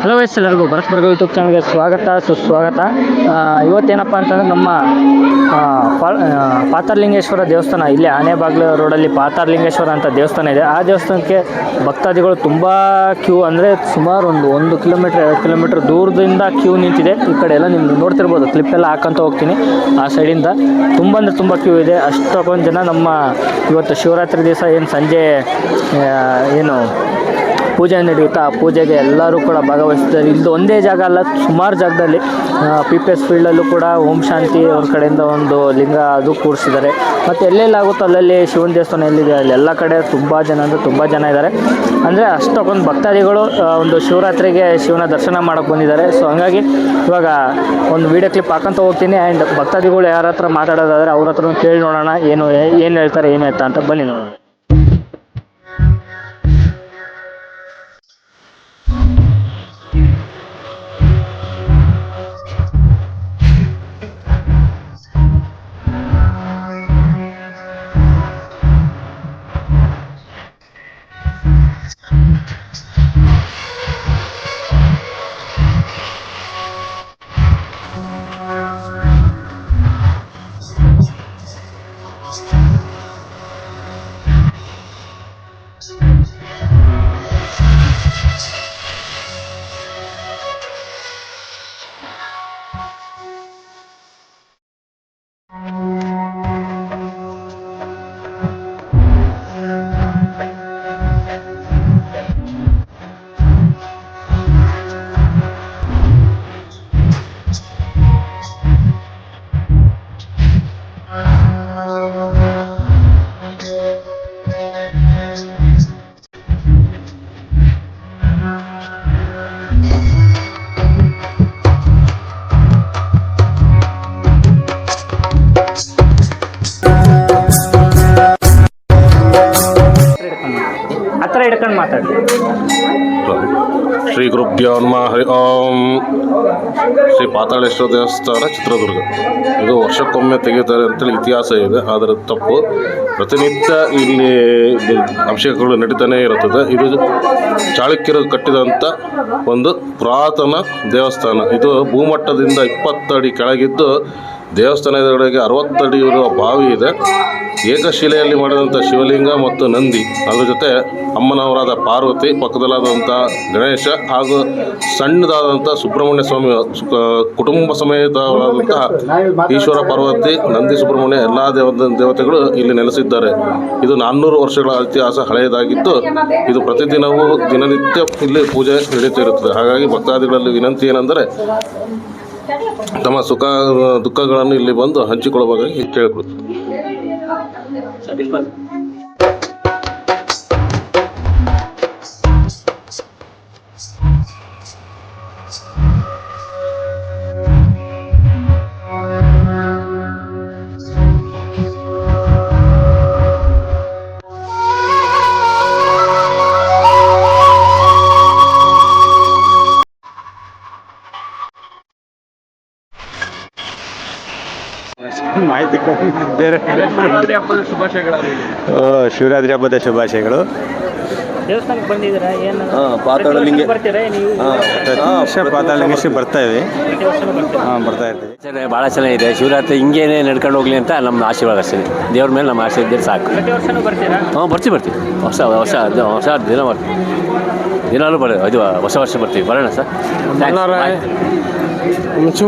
Hello ವಯಸ್ಸು ಎಲ್ಲರಿಗೂ Bharat YouTube ಚಾನಲ್ಗೆ ಸ್ವಾಗತ ಸುಸ್ವಾಗತ. ಇವತ್ತೇನಪ್ಪ ಅಂತಂದರೆ ನಮ್ಮ ಪಾತಾಳಲಿಂಗೇಶ್ವರ ದೇವಸ್ಥಾನ, ಇಲ್ಲೇ ಆನೆಬಾಗಿಲು ರೋಡಲ್ಲಿ ಪಾತಾಳಲಿಂಗೇಶ್ವರ ಅಂತ ದೇವಸ್ಥಾನ ಇದೆ. ಆ ದೇವಸ್ಥಾನಕ್ಕೆ ಭಕ್ತಾದಿಗಳು ತುಂಬ ಕ್ಯೂ, ಅಂದರೆ ಸುಮಾರು ಒಂದು ಕಿಲೋಮೀಟ್ರ್ 2 ಕಿಲೋಮೀಟ್ರ್ ದೂರದಿಂದ ಕ್ಯೂ ನಿಂತಿದೆ. ಈ ಕಡೆ ಎಲ್ಲ ನೀವು ನೋಡ್ತಿರ್ಬೋದು, ಕ್ಲಿಪ್ಪೆಲ್ಲ ಹಾಕಂತ ಹೋಗ್ತೀನಿ. ಆ ಸೈಡಿಂದ ತುಂಬ ಕ್ಯೂ ಇದೆ. ಅಷ್ಟೊಂದು ಜನ ನಮ್ಮ ಇವತ್ತು ಶಿವರಾತ್ರಿ ದಿವಸ ಏನು ಸಂಜೆ ಏನು ಪೂಜೆ ನಡೆಯುತ್ತಾ, ಆ ಪೂಜೆಗೆ ಎಲ್ಲರೂ ಕೂಡ ಭಾಗವಹಿಸ್ತಾರೆ. ಇದು ಒಂದೇ ಜಾಗ ಅಲ್ಲ, ಸುಮಾರು ಜಾಗದಲ್ಲಿ PPS ಫೀಲ್ಡಲ್ಲೂ ಕೂಡ ಓಂ ಶಾಂತಿ ಅವ್ರ ಕಡೆಯಿಂದ ಒಂದು ಲಿಂಗ ಅದು ಕೂರಿಸಿದ್ದಾರೆ. ಮತ್ತು ಎಲ್ಲೆಲ್ಲಾಗುತ್ತೋ ಅಲ್ಲಲ್ಲಿ ಶಿವನ ದೇವಸ್ಥಾನ ಎಲ್ಲಿದೆ ಅಲ್ಲಿ ಎಲ್ಲ ಕಡೆ ತುಂಬ ಜನ ಇದ್ದಾರೆ. ಅಂದರೆ ಅಷ್ಟೊಂದು ಭಕ್ತಾದಿಗಳು ಒಂದು ಶಿವರಾತ್ರಿಗೆ ಶಿವನ ದರ್ಶನ ಮಾಡೋಕ್ಕೆ ಬಂದಿದ್ದಾರೆ. ಸೊ ಹಂಗಾಗಿ ಇವಾಗ ಒಂದು ವೀಡಿಯೋ ಕ್ಲಿಪ್ ಹಾಕೊಂತ ಹೋಗ್ತೀನಿ. ಆ್ಯಂಡ್ ಭಕ್ತಾದಿಗಳು ಯಾರ ಹತ್ರ ಮಾತಾಡೋದಾದರೆ ಅವ್ರ ಹತ್ರ ಕೇಳಿ ನೋಡೋಣ, ಏನು ಹೇಳ್ತಾರೆ ಏನು ಆಯ್ತಾ ಅಂತ. ಬನ್ನಿ ನೋಡೋಣ. ಹಿಡ್ಕೊಂಡು ಮಾತಾಡಿ. ಶ್ರೀ ಗುರುಭ್ಯೋ ನಮಃ. ಹರಿ ಓಂ. ಶ್ರೀ ಪಾತಾಳೇಶ್ವರ ದೇವಸ್ಥಾನ ಚಿತ್ರದುರ್ಗ. ಇದು ವರ್ಷಕ್ಕೊಮ್ಮೆ ತೆಗೆಯುತ್ತಾರೆ ಅಂತೇಳಿ ಇತಿಹಾಸ ಇದೆ, ಆದರೆ ತಪ್ಪು. ಪ್ರತಿನಿತ್ಯ ಇಲ್ಲಿ ಅಭಿಷೇಕಗಳು ನಡೀತಾನೆ ಇರುತ್ತದೆ. ಇದು ಚಾಳುಕ್ಯರು ಕಟ್ಟಿದಂಥ ಒಂದು ಪುರಾತನ ದೇವಸ್ಥಾನ. ಇದು ಭೂಮಟ್ಟದಿಂದ 20 ಅಡಿ ಕೆಳಗಿದ್ದು ದೇವಸ್ಥಾನದೊಳಗೆ 60 ಅಡಿ ಇರುವ ಬಾವಿ ಇದೆ. ಏಕಶಿಲೆಯಲ್ಲಿ ಮಾಡಿದಂಥ ಶಿವಲಿಂಗ ಮತ್ತು ನಂದಿ, ಅದರ ಜೊತೆ ಅಮ್ಮನವರಾದ ಪಾರ್ವತಿ, ಪಕ್ಕದಲ್ಲಾದಂಥ ಗಣೇಶ ಹಾಗೂ ಸಣ್ಣದಾದಂಥ ಸುಬ್ರಹ್ಮಣ್ಯ ಸ್ವಾಮಿ, ಕುಟುಂಬ ಸಮೇತವಾದಂತಹ ಈಶ್ವರ, ಪಾರ್ವತಿ, ನಂದಿ, ಸುಬ್ರಹ್ಮಣ್ಯ ಎಲ್ಲ ದೇವತೆಗಳು ಇಲ್ಲಿ ನೆಲೆಸಿದ್ದಾರೆ. ಇದು 400 ವರ್ಷಗಳ ಇತಿಹಾಸ ಹಳೆಯದಾಗಿದ್ದು, ಇದು ಪ್ರತಿದಿನವೂ ದಿನನಿತ್ಯ ಇಲ್ಲಿ ಪೂಜೆ ನಡೀತಿರುತ್ತದೆ. ಹಾಗಾಗಿ ಭಕ್ತಾದಿಗಳಲ್ಲಿ ವಿನಂತಿ ಏನೆಂದರೆ ತಮ್ಮ ಸುಖ ದುಃಖಗಳನ್ನು ಇಲ್ಲಿ ಬಂದು ಹಂಚಿಕೊಳ್ಳಬೇಕಾಗಿ ಕೇಳಿಕೊಡುತ್ತೆ. ಮಾಹಿತಿ ಬೇರೆ. ಶಿವರಾತ್ರಿ ಹಬ್ಬದ ಶುಭಾಶಯಗಳು. ದೇವಸ್ಥಾನಕ್ಕೆ ಬಂದಿದ್ದೀರಾ? ಏನು ಪಾತಾಳಲಿಂಗೇಶ್ವರ ಬರ್ತಾ ಇರ್ತೀವಿ. ಭಾಳ ಚೆನ್ನಾಗಿದೆ. ಶಿವರಾತ್ರಿ ಹಿಂಗೇನೆ ನಡ್ಕೊಂಡು ಹೋಗ್ಲಿ ಅಂತ ನಮ್ಮ ಆಶೀರ್ವಾದ ಅಷ್ಟೇ. ದೇವ್ರ ಮೇಲೆ ನಮ್ಮ ಆಶೀರ್ವಾದ ಇದ್ದರೆ ಸಾಕು. ಬರ್ತೀವಿ. ಹೊಸ ದಿನ ಬರ್ತೀವಿ. ದಿನಾಲೂ ಇದು ಹೊಸ ವರ್ಷ ಬರ್ತೀವಿ. ಬರೋಣ ಸರ್. ಮುಂಚೆ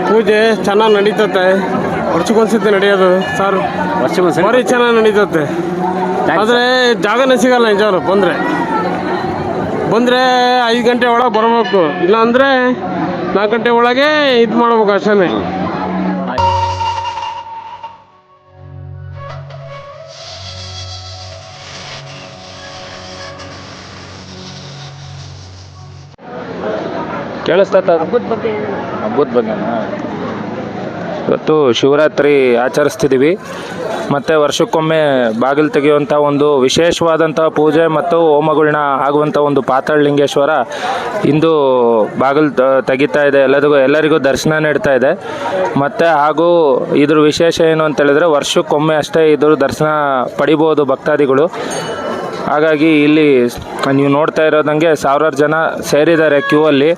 ಪೂಜೆ ಚೆನ್ನಾಗಿ ನಡೀತತೆ. ವರ್ಷಕ್ಕೊಂದ್ಸತಿ ನಡೆಯೋದು ಸರ್. ಭಾರಿ ಚೆನ್ನಾಗಿ ನಡೀತತೆ. ಆದರೆ ಜಾಗನೇ ಸಿಗಲ್ಲ ನಿಜವರು. ಬಂದರೆ 5 ಗಂಟೆ ಒಳಗೆ ಬರಬೇಕು, ಇಲ್ಲಾಂದರೆ 4 ಗಂಟೆ ಒಳಗೆ ಇದು ಮಾಡ್ಬೇಕು ಅಷ್ಟೇ. ಕೇಳಿಸ್ತೈತ? ಹಬ್ಬದ ಬಗ್ಗೆ ಇವತ್ತು ಶಿವರಾತ್ರಿ ಆಚರಿಸ್ತಿದ್ದೀವಿ. ಮತ್ತು ವರ್ಷಕ್ಕೊಮ್ಮೆ ಬಾಗಿಲು ತೆಗೆಯುವಂಥ ಒಂದು ವಿಶೇಷವಾದಂಥ ಪೂಜೆ ಮತ್ತು ಹೋಮಗಳನ್ನ ಆಗುವಂಥ ಒಂದು ಪಾತಾಳಲಿಂಗೇಶ್ವರ ಇಂದು ಬಾಗಿಲು ತೆಗಿತಾ ಇದೆ. ಎಲ್ಲರಿಗೂ ದರ್ಶನ ನೀಡ್ತಾ ಇದೆ. ಮತ್ತು ಹಾಗೂ ಇದ್ರ ವಿಶೇಷ ಏನು ಅಂತ ಹೇಳಿದ್ರೆ ವರ್ಷಕ್ಕೊಮ್ಮೆ ಅಷ್ಟೇ ಇದ್ರ ದರ್ಶನ ಪಡಿಬೋದು ಭಕ್ತಾದಿಗಳು. ಹಾಗಾಗಿ ಇಲ್ಲಿ ನೀವು ನೋಡ್ತಾ ಇರೋದಂಗೆ ಸಾವಿರಾರು ಜನ ಸೇರಿದ್ದಾರೆ ಕ್ಯೂ ಅಲ್ಲಿ.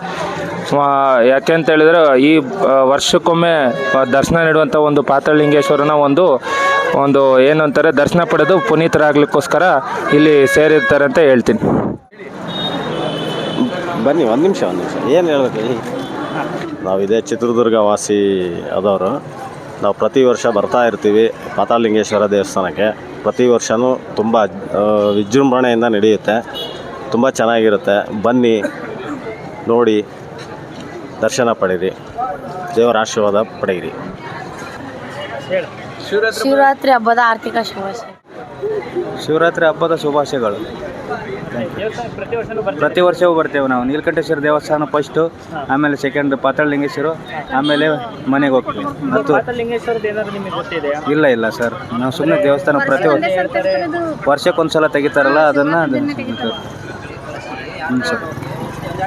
ಯಾಕೆಂತ ಹೇಳಿದ್ರೆ ಈ ವರ್ಷಕ್ಕೊಮ್ಮೆ ದರ್ಶನ ನೀಡುವಂಥ ಒಂದು ಪಾತಾಳಲಿಂಗೇಶ್ವರನ ಒಂದು ಏನು ಅಂತಾರೆ ದರ್ಶನ ಪಡೆದು ಪುನೀತರಾಗ್ಲಿಕ್ಕೋಸ್ಕರ ಇಲ್ಲಿ ಸೇರಿರ್ತಾರೆ ಅಂತ ಹೇಳ್ತೀನಿ. ಬನ್ನಿ ಒಂದು ನಿಮಿಷ ಏನು ಹೇಳ್ಬೇಕು. ನಾವು ಇದೇ ಚಿತ್ರದುರ್ಗ ವಾಸಿ ಆದವರು. ನಾವು ಪ್ರತಿ ವರ್ಷ ಬರ್ತಾ ಇರ್ತೀವಿ ಪಾತಾಳಲಿಂಗೇಶ್ವರ ದೇವಸ್ಥಾನಕ್ಕೆ. ಪ್ರತಿ ವರ್ಷವೂ ತುಂಬ ವಿಜೃಂಭಣೆಯಿಂದ ನಡೆಯುತ್ತೆ. ತುಂಬ ಚೆನ್ನಾಗಿರುತ್ತೆ. ಬನ್ನಿ ನೋಡಿ ದರ್ಶನ ಪಡೀರಿ, ದೇವರ ಆಶೀರ್ವಾದ ಪಡೆಯಿರಿ. ಶಿವರಾತ್ರಿ ಹಬ್ಬದ ಆರ್ಥಿಕ ಶುಭಾಶಯ. ಶಿವರಾತ್ರಿ ಹಬ್ಬದ ಶುಭಾಶಯಗಳು. ಪ್ರತಿ ವರ್ಷವೂ ಬರ್ತೇವೆ ನಾವು. ನೀಲಕಂಠೇಶ್ವರ ದೇವಸ್ಥಾನ ಫಸ್ಟು, ಆಮೇಲೆ ಸೆಕೆಂಡ್ ಪಾತಾಳಲಿಂಗೇಶ್ವರ, ಆಮೇಲೆ ಮನೆಗೆ ಹೋಗ್ತೀವಿ. ಮತ್ತು ಇಲ್ಲ ಸರ್, ನಾವು ಸುಮ್ಮನೆ ದೇವಸ್ಥಾನ ಪ್ರತಿ ವರ್ಷಕ್ಕೊಂದ್ಸಲ ತೆಗಿತಾರಲ್ಲ ಅದನ್ನು ಸರ್.